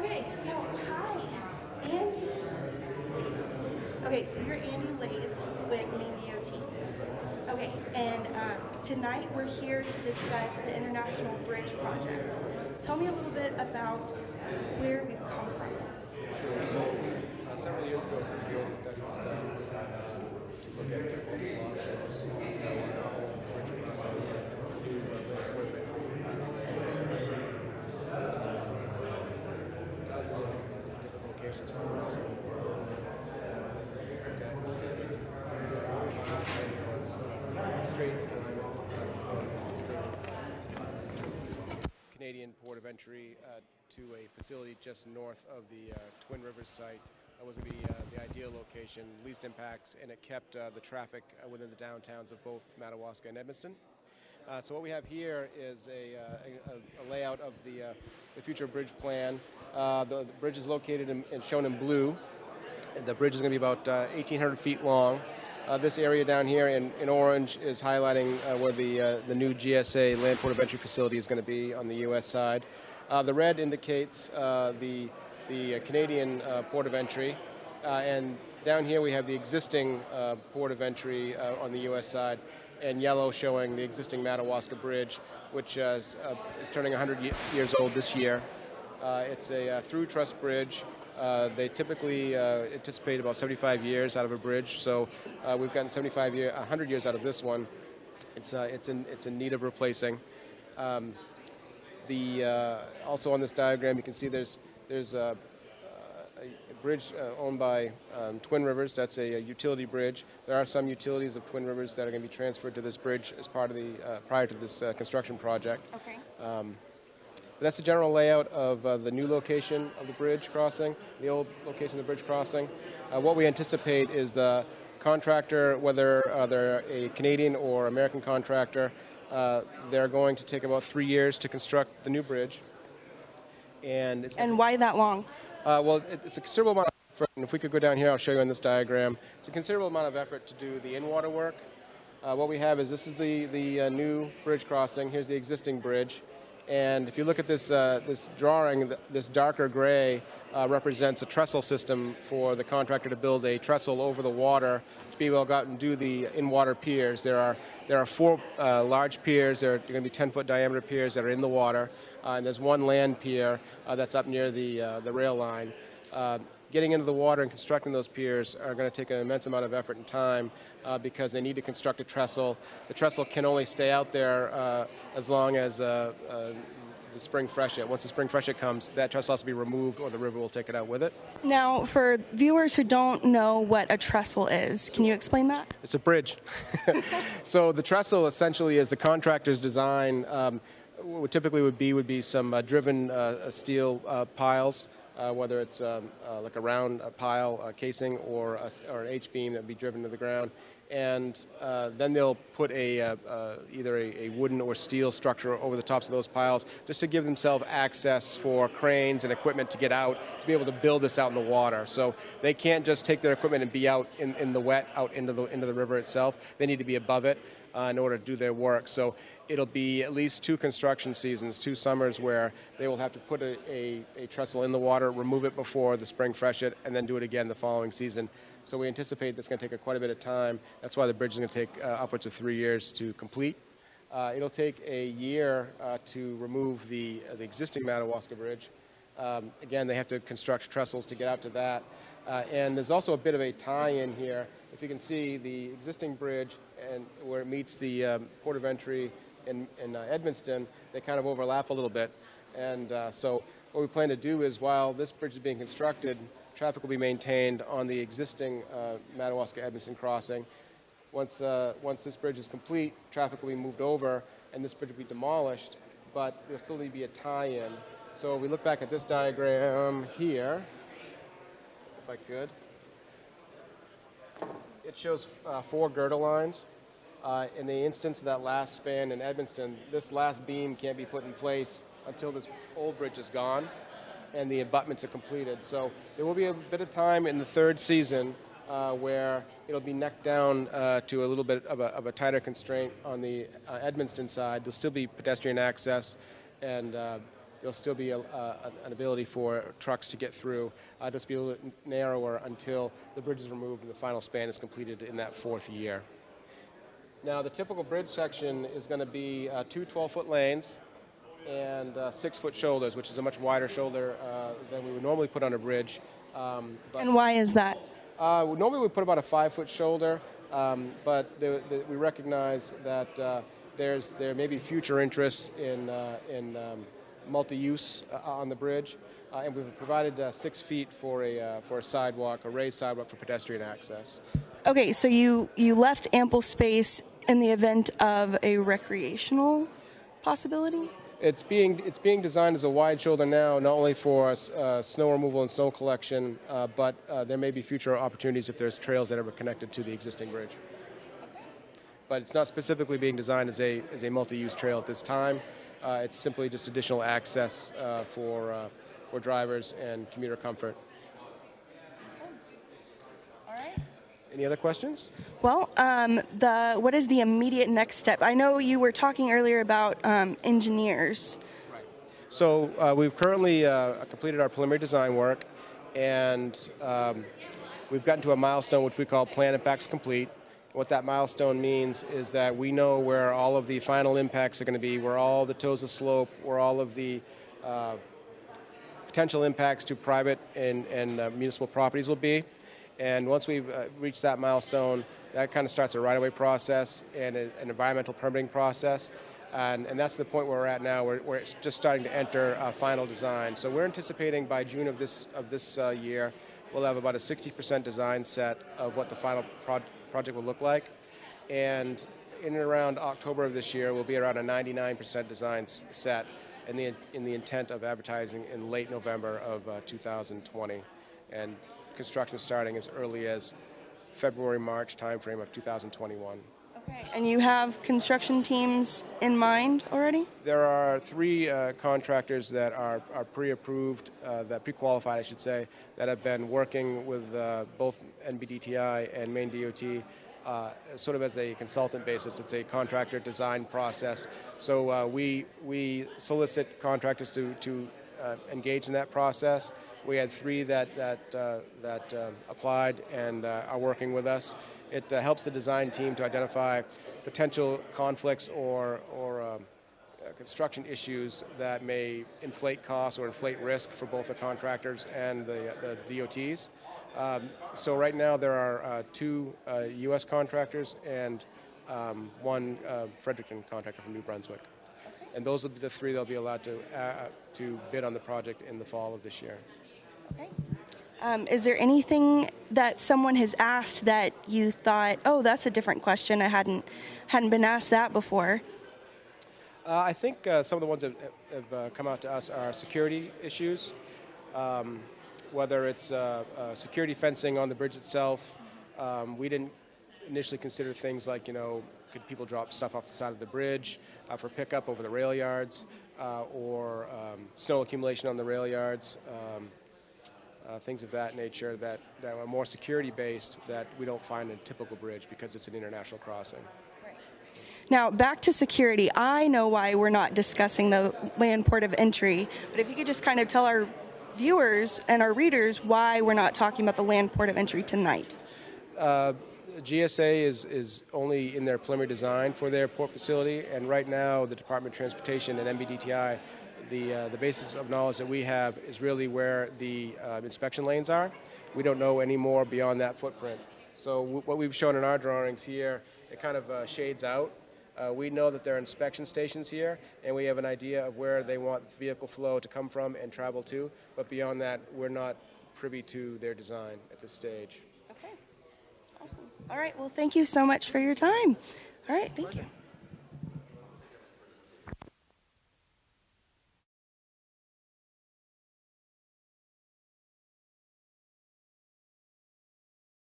Okay, so hi, Andy. Okay, so you're Andy Lathe with Maine DOT. Okay, and tonight we're here to discuss the International Bridge Project. Tell me a little bit about where we've come from. Sure. So several years ago, a feasibility study was done to look at multiple options on our whole bridge crossing and new port of entry on this site. Dozens of different locations for crossing the border. That was straight line from existing Canadian port of entry to a facility just north of the Twin Rivers site. That was going to be the ideal location, least impacts, and it kept the traffic within the downtowns of both Madawaska and Edmundston. So what we have here is a layout of the future bridge plan. The bridge is located and shown in blue. The bridge is going to be about 1,800 feet long. This area down here in orange is highlighting where the new GSA land port of entry facility is going to be on the U.S. side. The red indicates the Canadian port of entry, and down here we have the existing port of entry on the U.S. side, and yellow showing the existing Madawaska Bridge, which is turning 100 years old this year. It's a through truss bridge. They typically anticipate about 75 years out of a bridge, so we've gotten 100 years out of this one. It's in need of replacing. Also on this diagram, you can see there's a bridge owned by Twin Rivers. That's a utility bridge. There are some utilities of Twin Rivers that are going to be transferred to this bridge as part of the prior to this construction project. Okay. That's the general layout of the new location of the bridge crossing, the old location of the bridge crossing. What we anticipate is the contractor, whether they're a Canadian or American contractor, they're going to take about 3 years to construct the new bridge. And why that long? Well, it's a considerable amount of effort, and if we could go down here, I'll show you on this diagram. It's a considerable amount of effort to do the in-water work. What we have is this is the new bridge crossing. Here's the existing bridge. And if you look at this this drawing, this darker gray represents a trestle system for the contractor to build a trestle over the water to be able to go out and do the in-water piers. There are four large piers. They're going to be 10-foot diameter piers that are in the water, and there's one land pier that's up near the rail line. Getting into the water and constructing those piers are going to take an immense amount of effort and time because they need to construct a trestle. The trestle can only stay out there as long as the spring freshet. Once the spring freshet comes, that trestle has to be removed or the river will take it out with it. Now, for viewers who don't know what a trestle is, can you explain that? It's a bridge. So the trestle essentially is the contractor's design. What typically would be some driven steel piles. Whether it's like a round pile casing or an H-beam that would be driven to the ground. And then they'll put either a wooden or steel structure over the tops of those piles just to give themselves access for cranes and equipment to get out, to be able to build this out in the water. So they can't just take their equipment and be out in the wet, out into the river itself. They need to be above it in order to do their work. So it'll be at least 2 construction seasons, 2 summers, where they will have to put a trestle in the water, remove it before the spring freshet, and then do it again the following season. So we anticipate that's going to take quite a bit of time. That's why the bridge is going to take upwards of 3 years to complete. It'll take a year to remove the existing Madawaska Bridge. Again, they have to construct trestles to get out to that. And there's also a bit of a tie-in here. If you can see the existing bridge and where it meets the port of entry in Edmundston, they kind of overlap a little bit. And so what we plan to do is, while this bridge is being constructed, traffic will be maintained on the existing Madawaska-Edmundston crossing. Once this bridge is complete, traffic will be moved over, and this bridge will be demolished, but there'll still need to be a tie-in. So we look back at this diagram here, if I could. It shows 4 girdle lines. In the instance of that last span in Edmundston, this last beam can't be put in place until this old bridge is gone and the abutments are completed. So there will be a bit of time in the 3rd season where it'll be necked down to a little bit of a tighter constraint on the Edmundston side. There'll still be pedestrian access and there'll still be an ability for trucks to get through. Just be a little bit narrower until the bridge is removed and the final span is completed in that 4th year. Now, the typical bridge section is going to be 2 12-foot lanes and 6-foot shoulders, which is a much wider shoulder than we would normally put on a bridge. And why is that? Normally we put about a 5-foot shoulder, but we recognize that there may be future interest in multi-use on the bridge, and we've provided 6 feet for a sidewalk, a raised sidewalk for pedestrian access. Okay, so you left ample space in the event of a recreational possibility? It's being designed as a wide shoulder now, not only for snow removal and snow collection, but there may be future opportunities if there's trails that are connected to the existing bridge. But it's not specifically being designed as a multi-use trail at this time. It's simply just additional access for drivers and commuter comfort. All right. Any other questions? Well, what is the immediate next step? I know you were talking earlier about engineers. Right. So we've currently completed our preliminary design work, and we've gotten to a milestone which we call Plan Impacts Complete. What that milestone means is that we know where all of the final impacts are going to be, where all the toes of slope, where all of the potential impacts to private and municipal properties will be. And once we've reached that milestone, that kind of starts a right-of-way process and an environmental permitting process. And that's the point where we're at now. We're just starting to enter final design. So we're anticipating by June of this year, we'll have about a 60% design set of what the final project will look like. And in and around October of this year, we'll be around a 99% design set in the intent of advertising in late November of 2020. And construction starting as early as February, March timeframe of 2021. Okay, and you have construction teams in mind already? There are 3 contractors that are pre-approved, that pre-qualified, I should say, that have been working with both NBDTI and Maine DOT sort of as a consultant basis. It's a contractor design process. So we solicit contractors to engage in that process. We had 3 that applied and are working with us. It helps the design team to identify potential conflicts or construction issues that may inflate costs or inflate risk for both the contractors and the DOTs. So right now there are 2 U.S. contractors and 1 Fredericton contractor from New Brunswick. And those will be the 3 that will be allowed to bid on the project in the fall of this year. Okay. Is there anything that someone has asked that you thought, oh, that's a different question, I hadn't been asked that before? I think some of the ones that have come out to us are security issues, whether it's security fencing on the bridge itself. We didn't initially consider things like, could people drop stuff off the side of the bridge for pickup over the rail yards, or snow accumulation on the rail yards. Things of that nature that are more security-based that we don't find in a typical bridge because it's an international crossing. Right. Now, back to security. I know why we're not discussing the land port of entry, but if you could just kind of tell our viewers and our readers why we're not talking about the land port of entry tonight. GSA is only in their preliminary design for their port facility, and right now the Department of Transportation and NBDTI, the basis of knowledge that we have is really where the inspection lanes are. We don't know any more beyond that footprint. So what we've shown in our drawings here, it kind of shades out. We know that there are inspection stations here, and we have an idea of where they want vehicle flow to come from and travel to, but beyond that, we're not privy to their design at this stage. Okay, awesome. All right, well, thank you so much for your time. All right, thank you.